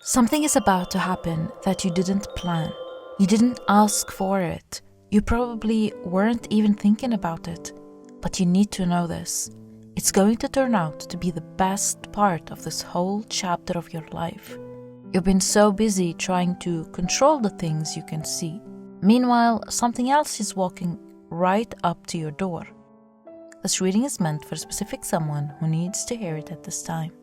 Something is about to happen that you didn't plan. You didn't ask for it. You probably weren't even thinking about it. But you need to know this. It's going to turn out to be the best part of this whole chapter of your life. You've been so busy trying to control the things you can see. Meanwhile, something else is walking right up to your door. This reading is meant for a specific someone who needs to hear it at this time.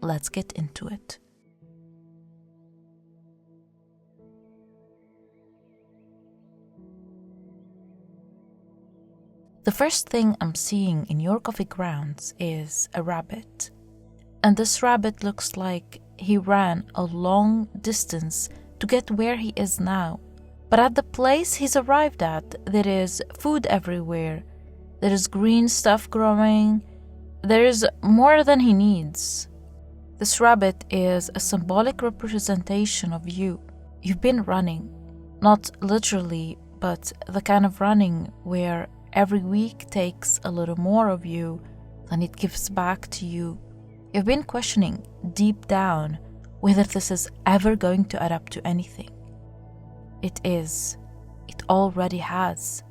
Let's get into it. The first thing I'm seeing in your coffee grounds is a rabbit. And this rabbit looks like he ran a long distance to get where he is now. But at the place he's arrived at, there is food everywhere. There is green stuff growing. There is more than he needs. This rabbit is a symbolic representation of you. You've been running, not literally, but the kind of running where every week takes a little more of you than it gives back to you. You've been questioning deep down whether this is ever going to add up to anything. It is. It already has.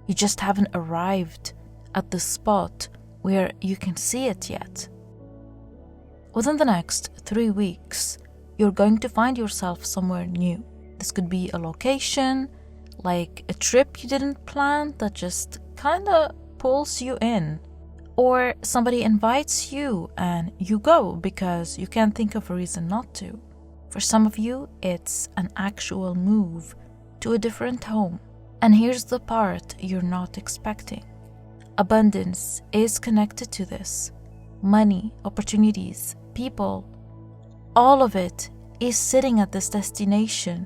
You just haven't arrived at the spot where you can see it yet. Within the next 3 weeks, you're going to find yourself somewhere new. This could be a location, like a trip you didn't plan that just kinda pulls you in. Or somebody invites you and you go because you can't think of a reason not to. For some of you, it's an actual move to a different home. And here's the part you're not expecting. Abundance is connected to this. Money, opportunities, people, all of it is sitting at this destination,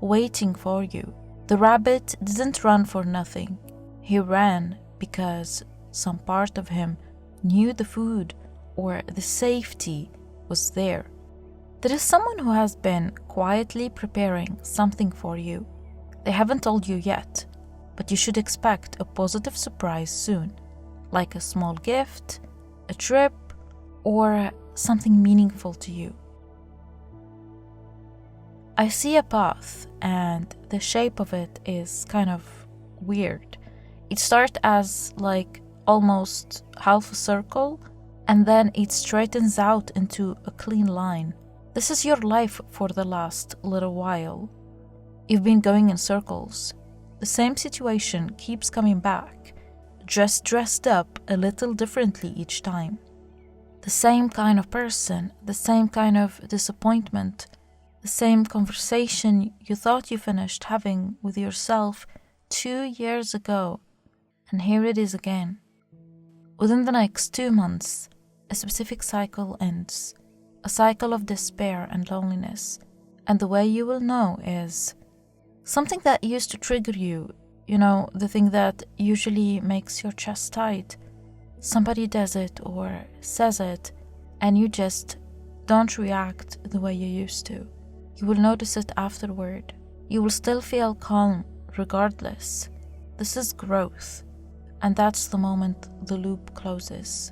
waiting for you. The rabbit didn't run for nothing. He ran because some part of him knew the food or the safety was there. There is someone who has been quietly preparing something for you. They haven't told you yet, but you should expect a positive surprise soon, like a small gift, a trip, or something meaningful to you. I see a path, and the shape of it is kind of weird. It starts as like almost half a circle, and then it straightens out into a clean line. This is your life for the last little while. You've been going in circles. The same situation keeps coming back, just dressed up a little differently each time. The same kind of person, the same kind of disappointment, the same conversation you thought you finished having with yourself 2 years ago, and here it is again. Within the next 2 months, a specific cycle ends, a cycle of despair and loneliness, and the way you will know is something that used to trigger you, the thing that usually makes your chest tight. Somebody does it or says it, and you just don't react the way you used to. You will notice it afterward. You will still feel calm regardless. This is growth, and that's the moment the loop closes.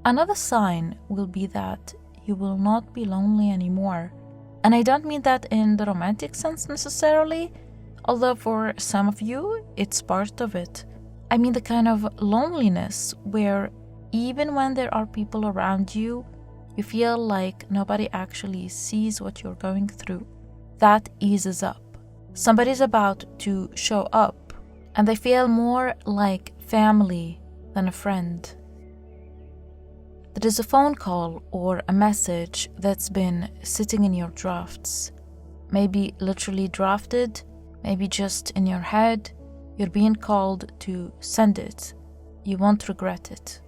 Another sign will be that you will not be lonely anymore. And I don't mean that in the romantic sense necessarily, although for some of you, it's part of it. I mean the kind of loneliness where even when there are people around you, you feel like nobody actually sees what you're going through. That eases up. Somebody's about to show up, and they feel more like family than a friend. There is a phone call or a message that's been sitting in your drafts. Maybe literally drafted, maybe just in your head. You're being called to send it. You won't regret it.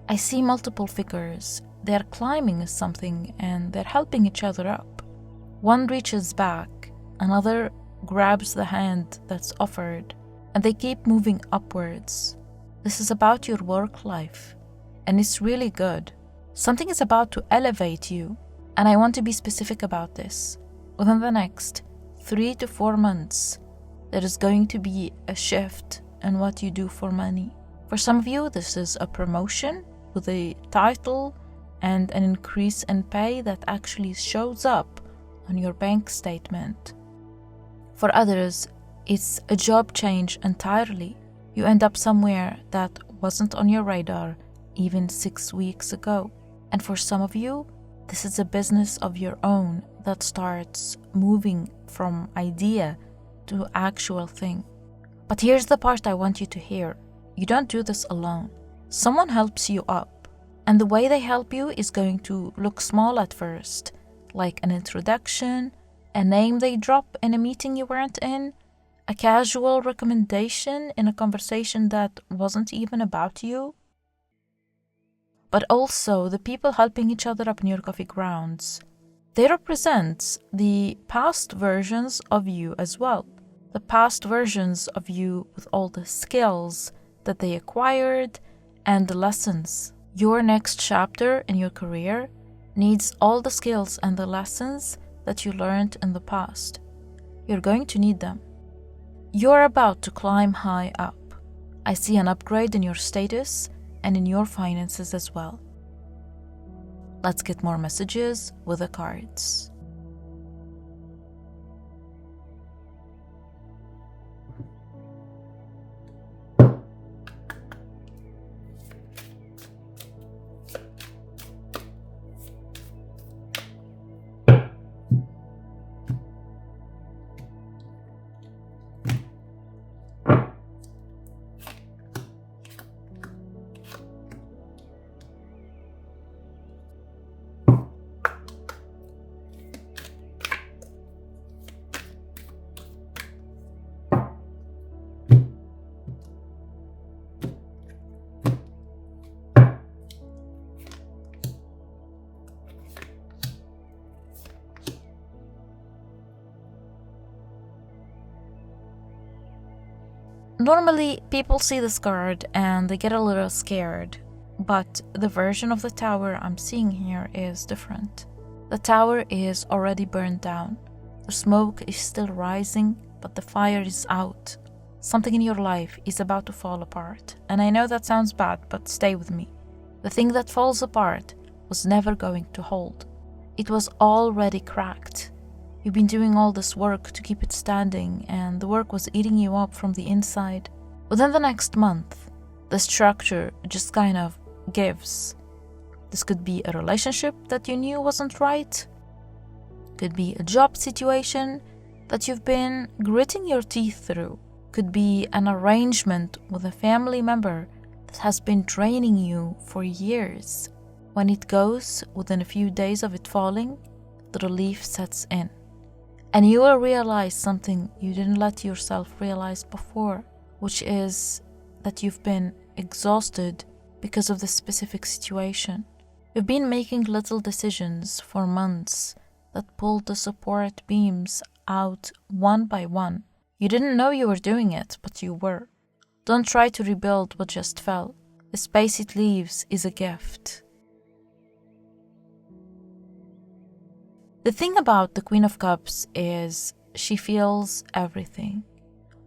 I see multiple figures. They're climbing something and they're helping each other up. One reaches back, another grabs the hand that's offered, and they keep moving upwards. This is about your work life, and it's really good. Something is about to elevate you, and I want to be specific about this. Within the next 3 to 4 months, there is going to be a shift in what you do for money. For some of you, this is a promotion with a title and an increase in pay that actually shows up on your bank statement. For others, it's a job change entirely. You end up somewhere that wasn't on your radar even 6 weeks ago. And for some of you, this is a business of your own that starts moving from idea to actual thing. But here's the part I want you to hear. You don't do this alone. Someone helps you up. And the way they help you is going to look small at first, like an introduction, a name they drop in a meeting you weren't in, a casual recommendation in a conversation that wasn't even about you. But also the people helping each other up in your coffee grounds. They represent the past versions of you as well. The past versions of you with all the skills that they acquired and the lessons. Your next chapter in your career needs all the skills and the lessons that you learned in the past. You're going to need them. You're about to climb high up. I see an upgrade in your status and in your finances as well. Let's get more messages with the cards. Normally, people see this card and they get a little scared, but the version of the tower I'm seeing here is different. The tower is already burned down. The smoke is still rising, but the fire is out. Something in your life is about to fall apart. And I know that sounds bad, but stay with me. The thing that falls apart was never going to hold. It was already cracked. You've been doing all this work to keep it standing, and the work was eating you up from the inside. Within the next month, the structure just kind of gives. This could be a relationship that you knew wasn't right. Could be a job situation that you've been gritting your teeth through. Could be an arrangement with a family member that has been draining you for years. When it goes, within a few days of it falling, the relief sets in. And you will realize something you didn't let yourself realize before, which is that you've been exhausted because of the specific situation. You've been making little decisions for months that pulled the support beams out one by one. You didn't know you were doing it, but you were. Don't try to rebuild what just fell. The space it leaves is a gift. The thing about the Queen of Cups is she feels everything,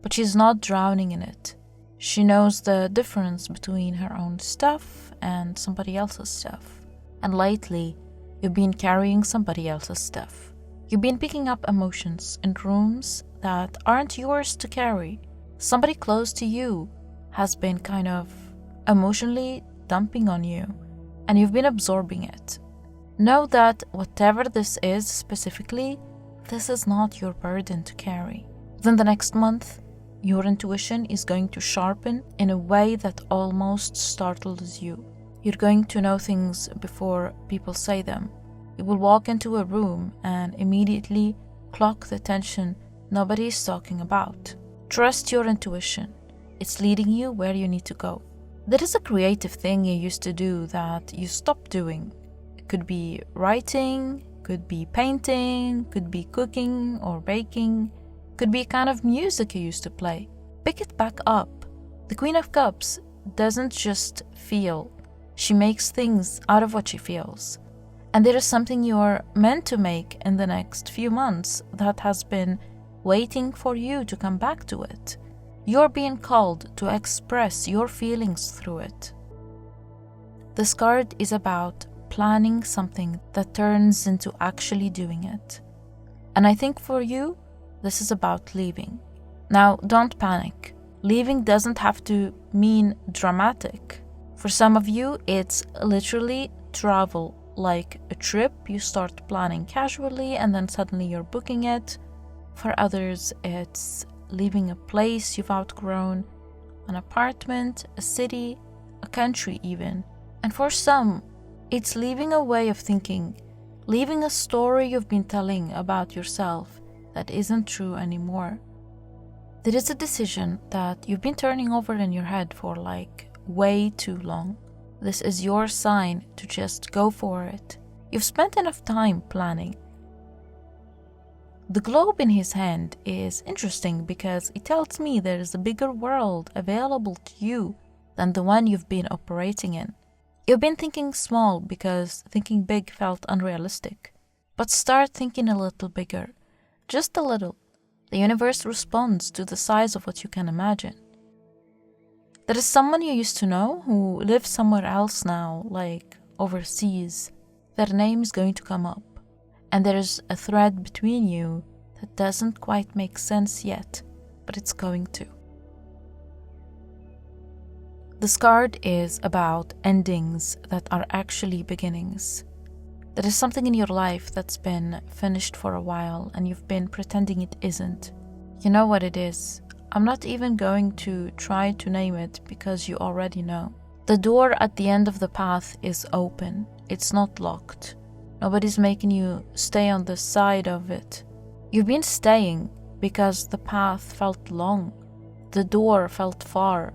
but she's not drowning in it. She knows the difference between her own stuff and somebody else's stuff. And lately, you've been carrying somebody else's stuff. You've been picking up emotions in rooms that aren't yours to carry. Somebody close to you has been kind of emotionally dumping on you, and you've been absorbing it. Know that whatever this is specifically, this is not your burden to carry. Then the next month, your intuition is going to sharpen in a way that almost startles you. You're going to know things before people say them. You will walk into a room and immediately clock the tension nobody is talking about. Trust your intuition. It's leading you where you need to go. There is a creative thing you used to do that you stopped doing. Could be writing, could be painting, could be cooking or baking, could be a kind of music you used to play. Pick it back up. The Queen of Cups doesn't just feel. She makes things out of what she feels. And there is something you're meant to make in the next few months that has been waiting for you to come back to it. You're being called to express your feelings through it. This card is about planning something that turns into actually doing it. And I think for you, this is about leaving. Now, don't panic. Leaving doesn't have to mean dramatic. For some of you, it's literally travel, like a trip you start planning casually and then suddenly you're booking it. For others, it's leaving a place you've outgrown, an apartment, a city, a country even. And for some, it's leaving a way of thinking, leaving a story you've been telling about yourself that isn't true anymore. There is a decision that you've been turning over in your head for way too long. This is your sign to just go for it. You've spent enough time planning. The globe in his hand is interesting because it tells me there is a bigger world available to you than the one you've been operating in. You've been thinking small because thinking big felt unrealistic. But start thinking a little bigger. Just a little. The universe responds to the size of what you can imagine. There is someone you used to know who lives somewhere else now, like overseas. Their name is going to come up. And there is a thread between you that doesn't quite make sense yet, but it's going to. This card is about endings that are actually beginnings. There is something in your life that's been finished for a while and you've been pretending it isn't. You know what it is. I'm not even going to try to name it because you already know. The door at the end of the path is open. It's not locked. Nobody's making you stay on the side of it. You've been staying because the path felt long. The door felt far.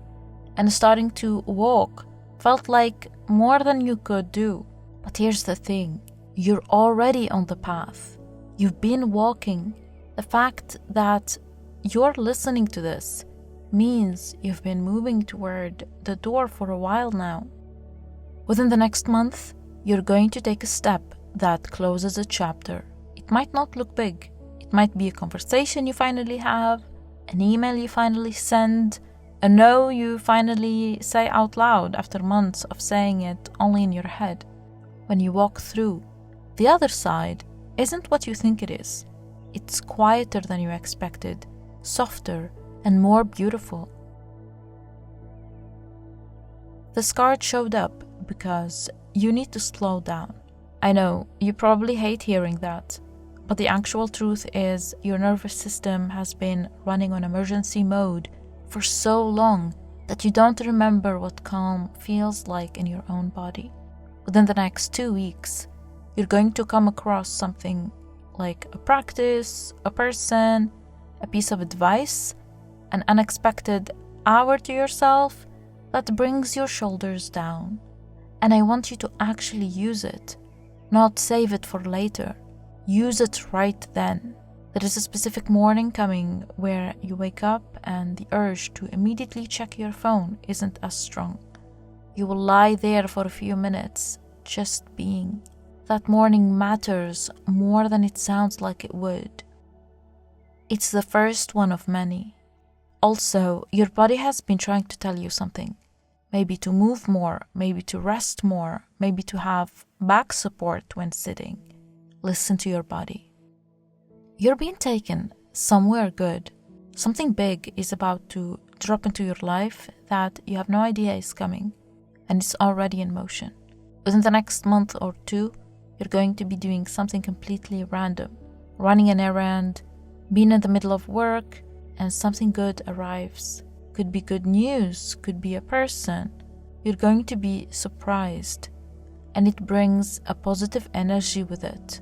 And starting to walk felt like more than you could do. But here's the thing. You're already on the path. You've been walking. The fact that you're listening to this means you've been moving toward the door for a while now. Within the next month, you're going to take a step that closes a chapter. It might not look big. It might be a conversation you finally have, an email you finally send, a no you finally say out loud after months of saying it only in your head. When you walk through, the other side isn't what you think it is. It's quieter than you expected, softer and more beautiful. This card showed up because you need to slow down. I know, you probably hate hearing that, but the actual truth is your nervous system has been running on emergency mode for so long that you don't remember what calm feels like in your own body. Within the next 2 weeks, you're going to come across something like a practice, a person, a piece of advice, an unexpected hour to yourself that brings your shoulders down. And I want you to actually use it, not save it for later. Use it right then. There is a specific morning coming where you wake up and the urge to immediately check your phone isn't as strong. You will lie there for a few minutes, just being. That morning matters more than it sounds like it would. It's the first one of many. Also, your body has been trying to tell you something. Maybe to move more, maybe to rest more, maybe to have back support when sitting. Listen to your body. You're being taken somewhere good. Something big is about to drop into your life that you have no idea is coming, and it's already in motion. Within the next month or two, you're going to be doing something completely random, running an errand, being in the middle of work, and something good arrives. Could be good news, could be a person. You're going to be surprised, and it brings a positive energy with it.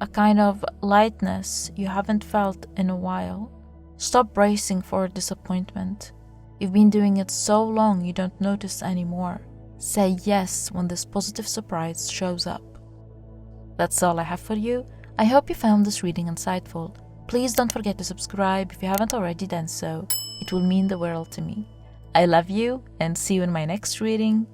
A kind of lightness you haven't felt in a while. Stop bracing for disappointment. You've been doing it so long you don't notice anymore. Say yes when this positive surprise shows up. That's all I have for you. I hope you found this reading insightful. Please don't forget to subscribe if you haven't already done so. It will mean the world to me. I love you and see you in my next reading.